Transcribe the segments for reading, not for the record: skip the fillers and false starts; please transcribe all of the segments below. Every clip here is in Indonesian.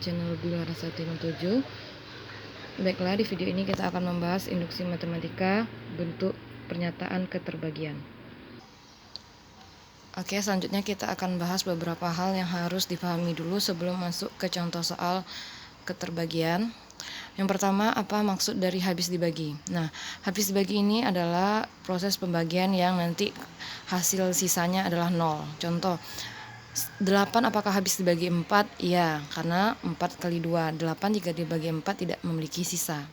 channel Guru Rasa 157. Baiklah, di video ini kita akan membahas induksi matematika bentuk pernyataan keterbagian. Oke, selanjutnya kita akan bahas beberapa hal yang harus dipahami dulu sebelum masuk ke contoh soal keterbagian. Yang pertama, apa maksud dari habis dibagi? Nah, habis dibagi ini adalah proses pembagian yang nanti hasil sisanya adalah 0. Contoh, 8 apakah habis dibagi 4? Iya, karena 4 kali 2. 8 jika dibagi 4 tidak memiliki sisa.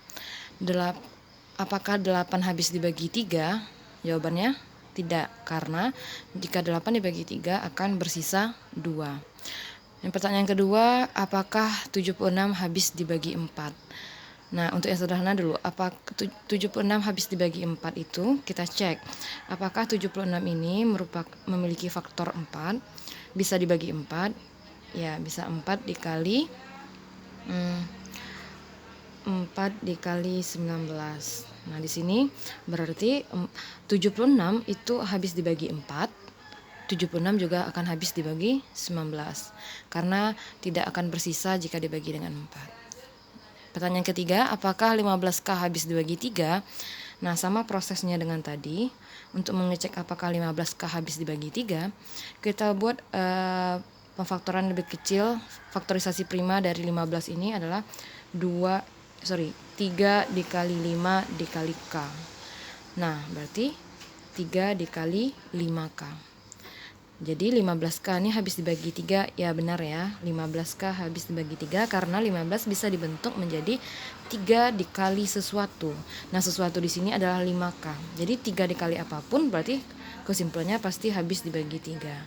Apakah 8 habis dibagi 3? Jawabannya tidak, karena jika 8 dibagi 3 akan bersisa 2. Yang pertanyaan kedua, apakah 76 habis dibagi 4? Nah, untuk yang sederhana dulu, apa 76 habis dibagi 4 itu kita cek. Apakah 76 ini memiliki faktor 4? Bisa dibagi 4? Ya, bisa 4 dikali 19. Nah, di sini berarti 76 itu habis dibagi 4. 76 juga akan habis dibagi 19 karena tidak akan bersisa jika dibagi dengan 4. Pertanyaan ketiga, apakah 15K habis dibagi 3? Nah, sama prosesnya dengan tadi. Untuk mengecek apakah 15K habis dibagi 3, kita buat pemfaktoran lebih kecil. Faktorisasi prima dari 15 ini adalah 3 dikali 5 dikali K. Nah, berarti 3 dikali 5K. Jadi 15K ini habis dibagi 3, ya benar ya, 15K habis dibagi 3 karena 15 bisa dibentuk menjadi 3 dikali sesuatu. Nah, sesuatu di sini adalah 5K. Jadi 3 dikali apapun berarti kesimpulannya pasti habis dibagi 3.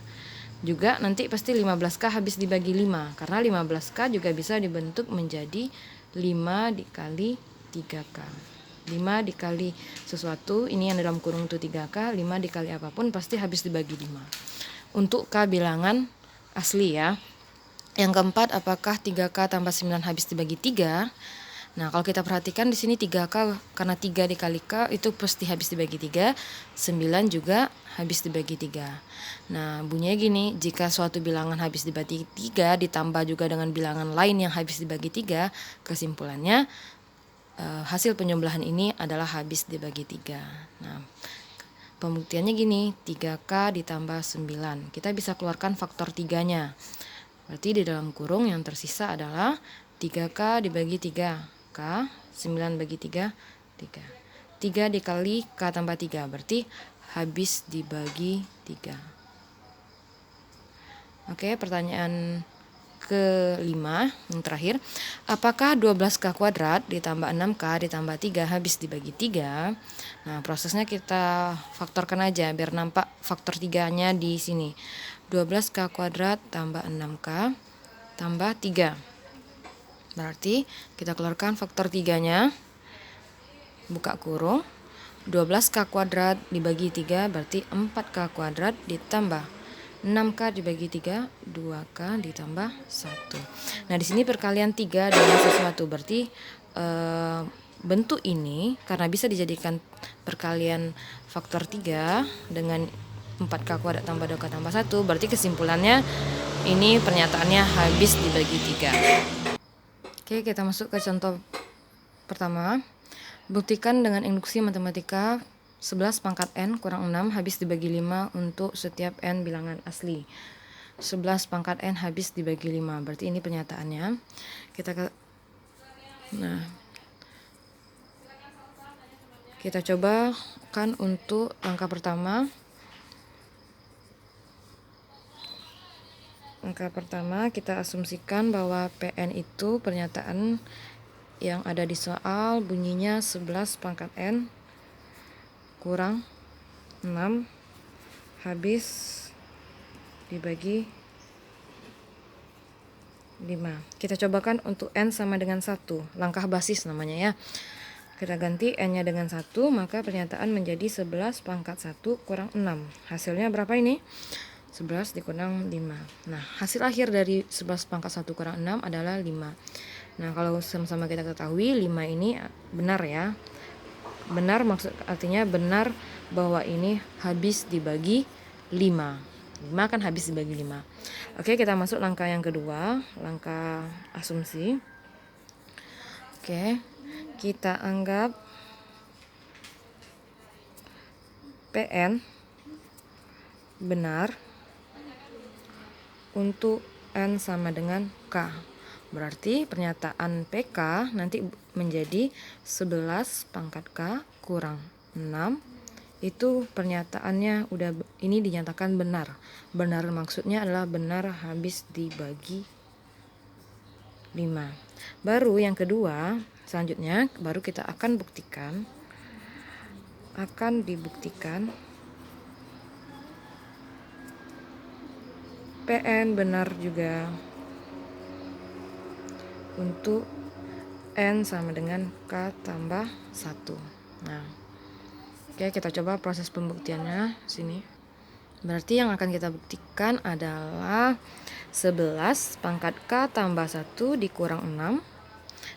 Juga nanti pasti 15K habis dibagi 5 karena 15K juga bisa dibentuk menjadi 5 dikali 3K. 5 dikali sesuatu, ini yang dalam kurung itu 3K, 5 dikali apapun pasti habis dibagi 5. Untuk K bilangan asli ya. Yang keempat, apakah 3K tambah 9 habis dibagi 3? Nah, kalau kita perhatikan di sini 3K karena 3 dikali K itu pasti habis dibagi 3, 9 juga habis dibagi 3. Nah, bunyinya gini, jika suatu bilangan habis dibagi 3 ditambah juga dengan bilangan lain yang habis dibagi 3, kesimpulannya hasil penjumlahan ini adalah habis dibagi 3. Nah, pembuktiannya gini, 3K ditambah 9. Kita bisa keluarkan faktor 3-nya. Berarti di dalam kurung yang tersisa adalah 3K dibagi 3. K, 9 bagi 3, 3. 3 dikali K tambah 3, berarti habis dibagi 3. Oke, pertanyaan kelima, yang terakhir. Apakah 12K kuadrat ditambah 6K ditambah 3 habis dibagi 3? Nah, prosesnya kita faktorkan aja biar nampak faktor 3-nya di sini. 12K kuadrat tambah 6K tambah 3. Berarti kita keluarkan faktor 3-nya. Buka kurung. 12K kuadrat dibagi 3 berarti 4K kuadrat ditambah 6K dibagi 3, 2K ditambah 1. Nah, di sini perkalian 3 dengan sesuatu. Berarti bentuk ini karena bisa dijadikan perkalian faktor 3 dengan 4K kuadrat tambah 2K tambah 1, berarti kesimpulannya ini pernyataannya habis dibagi 3. Oke, kita masuk ke contoh pertama. Buktikan dengan induksi matematika 11 pangkat N kurang 6 habis dibagi 5 untuk setiap N bilangan asli. 11 pangkat N habis dibagi 5. Berarti ini pernyataannya. Kita coba kan untuk langkah pertama. Langkah pertama kita asumsikan bahwa PN itu pernyataan yang ada di soal bunyinya 11 pangkat N kurang 6 habis dibagi 5. Kita cobakan untuk N sama dengan 1. Langkah basis namanya ya. Kita ganti N-nya dengan 1, maka pernyataan menjadi 11 pangkat 1 kurang 6. Hasilnya berapa ini? 11 dikurang 5. Nah, hasil akhir dari 11 pangkat 1 kurang 6 adalah 5. Nah, kalau sama-sama kita ketahui 5 ini benar ya. Benar artinya benar bahwa ini habis dibagi 5. 5 kan habis dibagi 5. Oke, kita masuk langkah yang kedua, langkah asumsi. Oke, kita anggap PN benar untuk N sama dengan K. Berarti pernyataan PK nanti menjadi 11 pangkat K kurang 6. Itu pernyataannya udah, ini dinyatakan benar. Benar maksudnya adalah benar habis dibagi 5. Baru yang kedua, selanjutnya baru kita akan dibuktikan PN benar juga untuk N sama dengan K tambah 1. Nah, oke, kita coba proses pembuktiannya sini. Berarti yang akan kita buktikan adalah 11 pangkat K tambah 1 dikurang 6.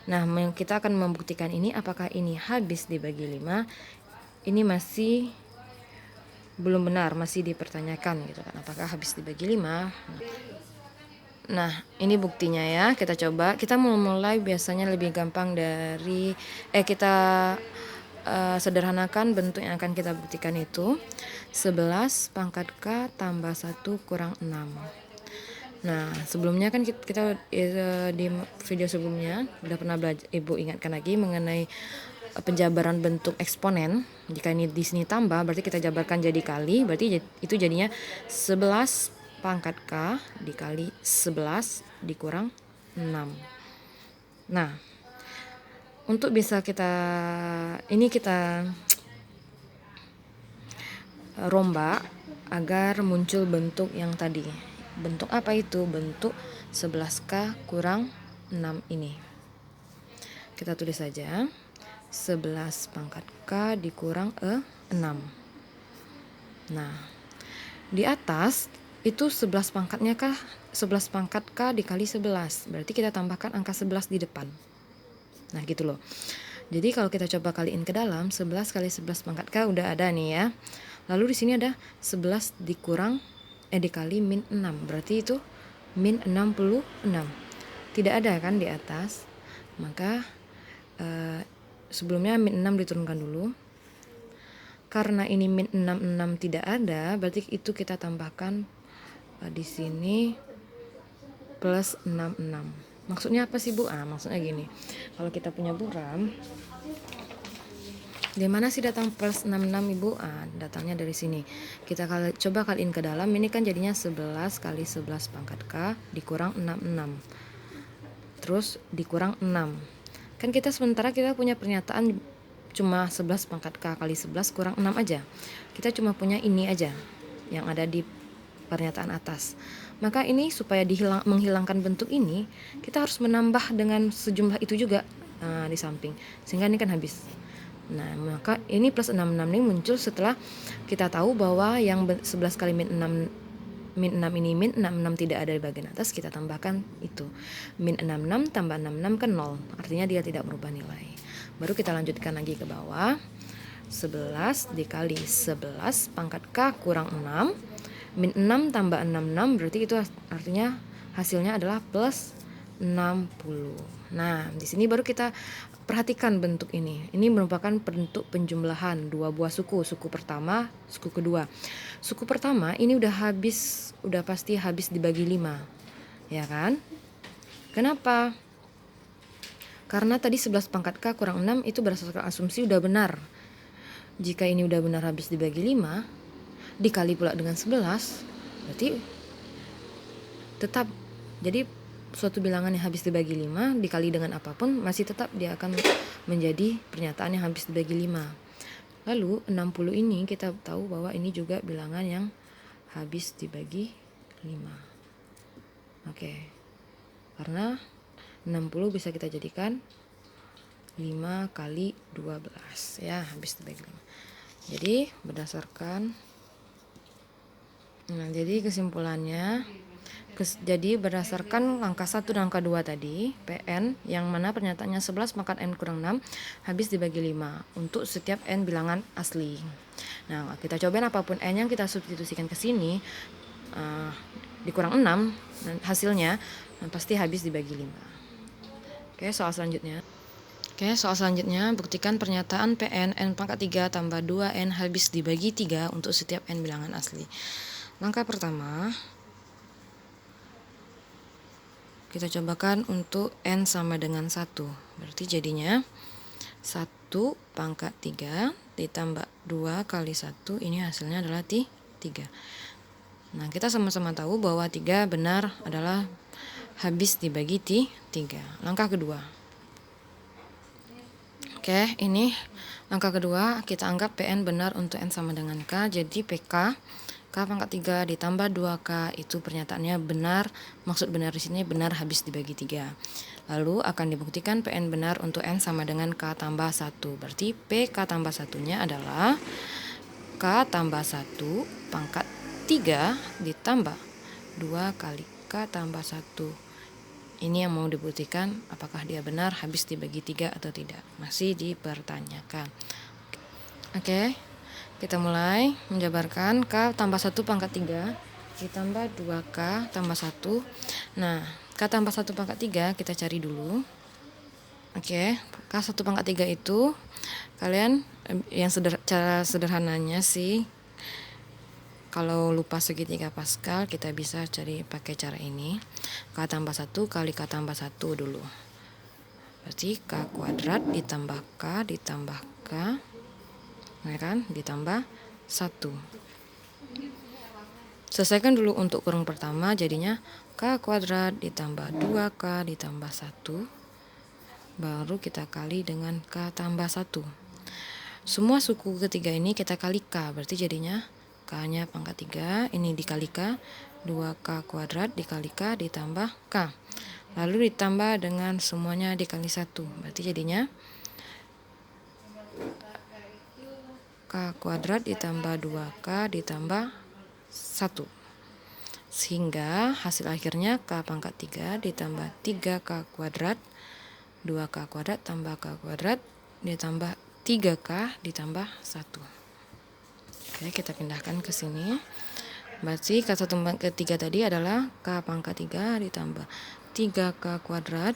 Nah, kita akan membuktikan ini apakah ini habis dibagi 5. Ini masih belum benar, masih dipertanyakan gitu kan, apakah habis dibagi 5. Nah, ini buktinya ya. Kita coba. Kita mau mulai biasanya lebih gampang dari kita sederhanakan bentuk yang akan kita buktikan itu 11 pangkat K tambah 1 kurang 6. Nah, sebelumnya kan kita di video sebelumnya udah pernah belajar, Ibu ingatkan lagi mengenai penjabaran bentuk eksponen. Jika ini di sini tambah, berarti kita jabarkan jadi kali, berarti itu jadinya 11 pangkat K dikali 11 dikurang 6. Nah, untuk bisa kita rombak agar muncul bentuk yang tadi. Bentuk apa itu? Bentuk 11K kurang 6 ini. Kita tulis saja 11 pangkat K dikurang 6. Nah, di atas itu 11 pangkatnya K, 11 pangkat K dikali 11. Berarti kita tambahkan angka 11 di depan. Nah, gitu loh. Jadi kalau kita coba kaliin ke dalam, 11 kali 11 pangkat K udah ada nih ya. Lalu di sini ada 11 dikali min 6. Berarti itu min 66. Tidak ada kan di atas. Maka sebelumnya min 6 diturunkan dulu. Karena ini min 66 tidak ada, berarti itu kita tambahkan di sini plus 66. Maksudnya apa sih, Bu? Maksudnya gini. Kalau kita punya buram, di mana sih datang plus 66, Ibu? Datangnya dari sini. Kita coba kaliin ke dalam, ini kan jadinya 11 kali 11 pangkat K dikurang 66. Terus dikurang 6. Kan sementara kita punya pernyataan cuma 11 pangkat K kali 11 kurang 6 aja. Kita cuma punya ini aja yang ada di pernyataan atas. Maka ini supaya menghilangkan bentuk ini, kita harus menambah dengan sejumlah itu juga di samping. Sehingga ini kan habis. Nah, maka ini plus 66 ini muncul setelah kita tahu bahwa yang 11 kali min 6 ini min 66 tidak ada di bagian atas, kita tambahkan itu. Min 66 tambah 66 kan 0. Artinya dia tidak merubah nilai. Baru kita lanjutkan lagi ke bawah. 11 dikali 11 pangkat K kurang 6. Min 6 tambah 66 berarti itu artinya hasilnya adalah plus 60. Nah, di sini baru kita perhatikan bentuk ini. Ini merupakan bentuk penjumlahan dua buah suku. Suku pertama, suku kedua. Suku pertama ini udah pasti habis dibagi 5. Ya kan? Kenapa? Karena tadi 11 pangkat K kurang 6 itu berdasarkan asumsi udah benar. Jika ini udah benar habis dibagi 5, dikali pula dengan 11, berarti tetap jadi suatu bilangan yang habis dibagi 5 dikali dengan apapun masih tetap dia akan menjadi pernyataan yang habis dibagi 5. Lalu 60 ini kita tahu bahwa ini juga bilangan yang habis dibagi 5. Oke. Karena 60 bisa kita jadikan 5 kali 12 ya, habis dibagi 5. Jadi jadi kesimpulannya jadi berdasarkan angka 1 dan angka 2 tadi, PN yang mana pernyataannya 11 pangkat N kurang 6 habis dibagi 5 untuk setiap N bilangan asli. Nah, kita cobain apapun N yang kita substitusikan ke sini, dikurang 6 dan hasilnya pasti habis dibagi 5. Oke, soal selanjutnya buktikan pernyataan Pn n pangkat 3 tambah 2n habis dibagi 3 untuk setiap n bilangan asli. Langkah pertama, kita cobakan untuk n sama dengan 1. Berarti jadinya 1 pangkat 3 ditambah 2 kali 1, ini hasilnya adalah 3. Nah, kita sama-sama tahu bahwa 3 benar adalah habis dibagi 3. Langkah kedua. Oke, ini langkah kedua, kita anggap Pn benar untuk n sama dengan k, jadi PK k pangkat 3 ditambah 2k itu pernyataannya benar. Maksud benar di sini benar habis dibagi 3. Lalu akan dibuktikan Pn benar untuk n sama dengan k tambah 1. Berarti PK tambah 1-nya adalah k tambah 1 pangkat 3 ditambah 2 kali k tambah 1. Ini yang mau dibuktikan apakah dia benar habis dibagi 3 atau tidak. Masih dipertanyakan. Oke, kita mulai menjabarkan k tambah 1 pangkat 3 ditambah 2k tambah 1. Nah, k tambah 1 pangkat 3 kita cari dulu. Oke, k 1 pangkat 3 itu kalian yang cara sederhananya sih, kalau lupa segitiga Pascal kita bisa cari pakai cara ini. K tambah 1 kali k tambah 1 dulu. Berarti k kuadrat ditambah k ditambah k, ya kan? Ditambah 1. Selesaikan dulu untuk kurung pertama, jadinya k kuadrat ditambah 2k ditambah 1. Baru kita kali dengan k tambah 1. Semua suku ketiga ini kita kali k, berarti jadinya k-nya pangkat 3, ini dikali k, 2k kuadrat dikali k ditambah k. Lalu ditambah dengan semuanya dikali 1, berarti jadinya k kuadrat ditambah 2k ditambah 1. Sehingga hasil akhirnya k pangkat 3 ditambah 3k kuadrat, 2k kuadrat tambah k kuadrat ditambah 3k ditambah 1. Oke, kita pindahkan ke sini. Berarti k 1 pangkat 3 tadi adalah k pangkat 3 ditambah 3k kuadrat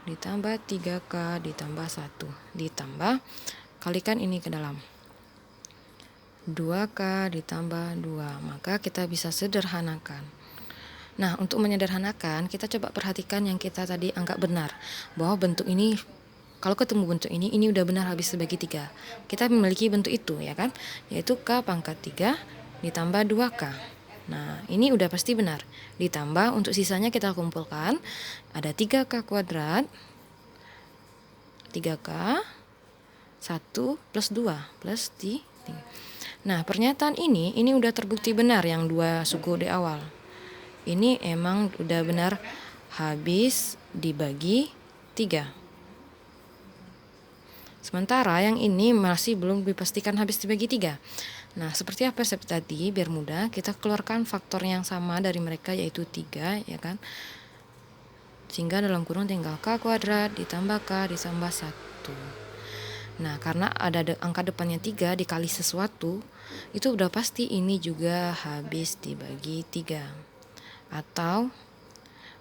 ditambah 3k ditambah 1. Ditambah, kalikan ini ke dalam. 2k ditambah 2. Maka kita bisa sederhanakan. Nah, untuk menyederhanakan, kita coba perhatikan yang kita tadi anggap benar. Bahwa bentuk ini, kalau ketemu bentuk ini udah benar habis dibagi 3. Kita memiliki bentuk itu, ya kan? Yaitu k pangkat 3 ditambah 2k. Nah, ini udah pasti benar. Ditambah, untuk sisanya kita kumpulkan. Ada 3k kuadrat, 3k, 1 plus 2 plus 3. Nah, pernyataan ini udah terbukti benar yang 2 suku di awal. Ini emang udah benar habis dibagi 3. Sementara yang ini masih belum dipastikan habis dibagi 3. Nah, seperti apa seperti tadi, biar mudah kita keluarkan faktor yang sama dari mereka yaitu 3, ya kan? Sehingga dalam kurung tinggal k kuadrat ditambah k ditambah 1. Nah, karena ada angka depannya 3 dikali sesuatu, itu udah pasti ini juga habis dibagi 3. Atau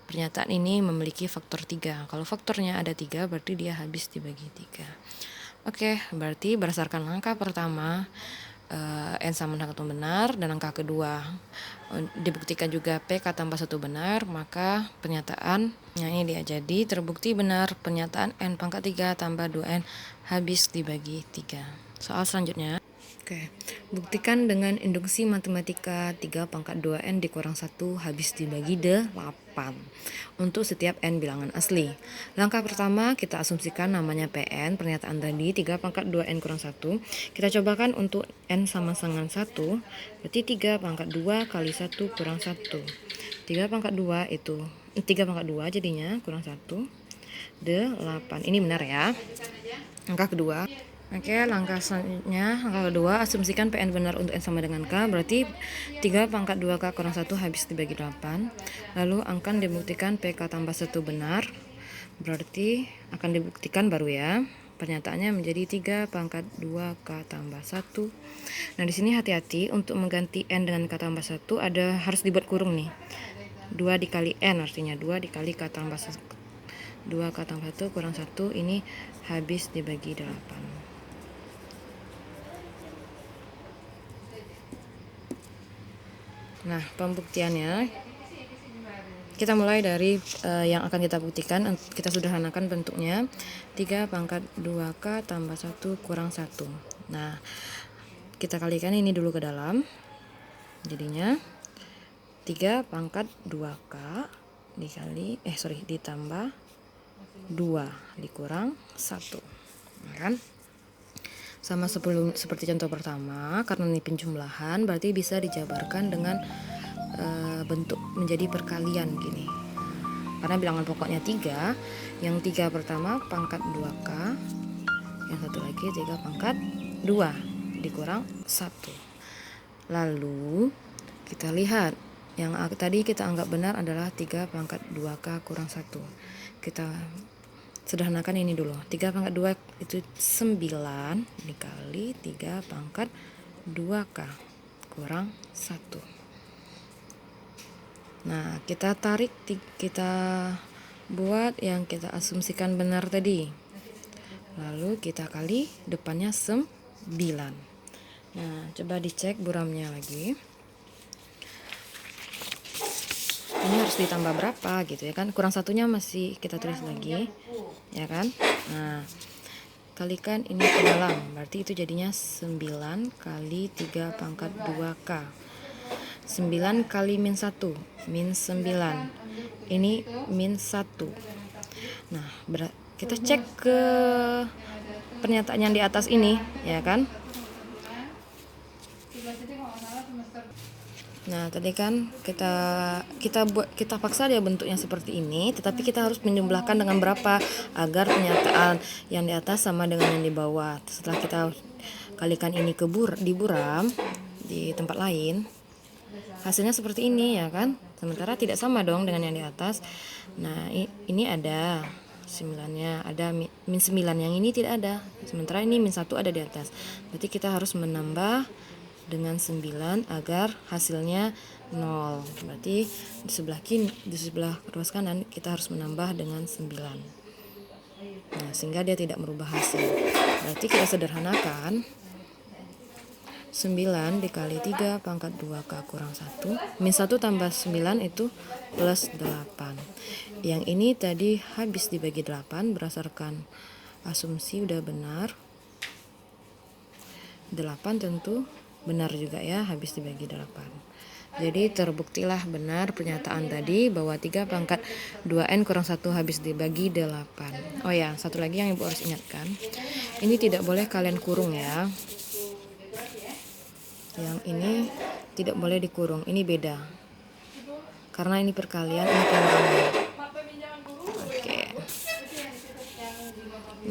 pernyataan ini memiliki faktor 3. Kalau faktornya ada 3 berarti dia habis dibagi 3. Oke, berarti berdasarkan langkah pertama n sama dengan 1 benar, dan langkah kedua dibuktikan juga PK tambah 1 benar, maka pernyataannya ini dia. Jadi terbukti benar pernyataan n pangkat 3 tambah 2n habis dibagi 3. Soal selanjutnya. Oke, buktikan dengan induksi matematika 3 pangkat 2n dikurang 1 habis dibagi 8 untuk setiap n bilangan asli. Langkah pertama, kita asumsikan namanya Pn, pernyataan tadi 3 pangkat 2n kurang 1. Kita cobakan untuk n sama dengan 1, berarti 3 pangkat 2 kali 1 kurang 1. 3 pangkat 2 itu 3 pangkat 2 jadinya kurang 1, 8. Ini benar ya. Langkah kedua. Oke, langkah selanjutnya, langkah kedua, asumsikan Pn benar untuk n sama dengan k, berarti 3 pangkat 2k kurang 1 habis dibagi 8. Lalu akan dibuktikan PK tambah 1 benar, berarti akan dibuktikan baru ya. Pernyataannya menjadi 3 pangkat 2K tambah 1. Nah, di sini hati-hati untuk mengganti N dengan K tambah 1 harus dibuat kurung nih. 2 dikali N artinya 2 dikali K tambah 1. 2K tambah 1 kurang 1 ini habis dibagi 8. Nah, pembuktiannya kita mulai dari yang akan kita buktikan. Kita sederhanakan bentuknya. 3 pangkat 2K tambah 1 kurang 1. Nah, kita kalikan ini dulu ke dalam. Jadinya 3 pangkat 2K ditambah 2 dikurang 1. Nah, kan? Sama seperti contoh pertama, karena ini penjumlahan berarti bisa dijabarkan dengan bentuk menjadi perkalian gini. Karena bilangan pokoknya 3, yang 3 pertama pangkat 2K, yang satu lagi 3 pangkat 2 dikurang 1. Lalu kita lihat yang tadi kita anggap benar adalah 3 pangkat 2K kurang 1. Kita sederhanakan ini dulu. 3 pangkat 2 itu 9 dikali 3 pangkat 2K kurang 1. Nah, kita buat yang kita asumsikan benar tadi. Lalu kita kali depannya 9. Nah, coba dicek buramnya lagi. Ini harus ditambah berapa gitu ya kan? Kurang satunya masih kita tulis lagi, ya kan? Nah, kalikan ini ke dalam, berarti itu jadinya 9 kali 3 pangkat 2K. 9 kali min 1, min 9. Ini min 1. Nah, kita cek ke pernyataan yang di atas ini, ya kan? Nah, tadi kan kita paksa dia bentuknya seperti ini, tetapi kita harus menjumlahkan dengan berapa agar pernyataan yang di atas sama dengan yang di bawah. Setelah kita kalikan ini di buram di tempat lain, hasilnya seperti ini, ya kan? Sementara tidak sama dong dengan yang di atas. Nah, ini ada 9-nya, ada min 9, yang ini tidak ada. Sementara ini min 1 ada di atas. Berarti kita harus menambah dengan 9 agar hasilnya 0. Berarti di sebelah ruas kanan kita harus menambah dengan 9. Nah, sehingga dia tidak merubah hasil. Berarti kita sederhanakan 9 dikali 3 pangkat 2K kurang 1. Min 1 tambah 9 itu plus 8. Yang ini tadi habis dibagi 8 berdasarkan asumsi udah benar. 8 tentu benar juga ya, habis dibagi 8. Jadi terbuktilah benar pernyataan tadi bahwa 3 pangkat 2N kurang 1 habis dibagi 8. Oh ya, satu lagi yang Ibu harus ingatkan. Ini tidak boleh kalian kurung ya. Yang ini tidak boleh dikurung, ini beda. Karena ini perkalian, ini pengurangan. Oke.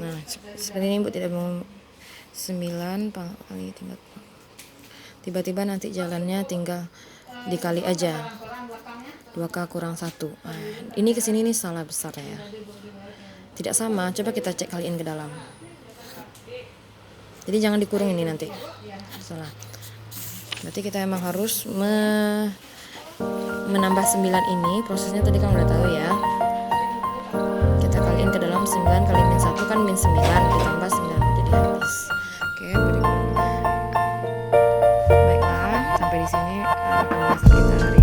Nah, seperti ini Ibu tidak mau 9 kali tiba-tiba nanti jalannya tinggal dikali aja 2K kurang 1. Nah, ini kesini nih salah besar ya, tidak sama. Coba kita cek kaliin ke dalam, jadi jangan dikurung ini nanti salah. Berarti kita emang harus menambah 9 ini. Prosesnya tadi kan udah tahu ya. Kita kaliin ke dalam 9 kali min 1 kan min 9 ditambah 9 jadi habis. Oke, baiklah, sampai di sini pembahasan kita hari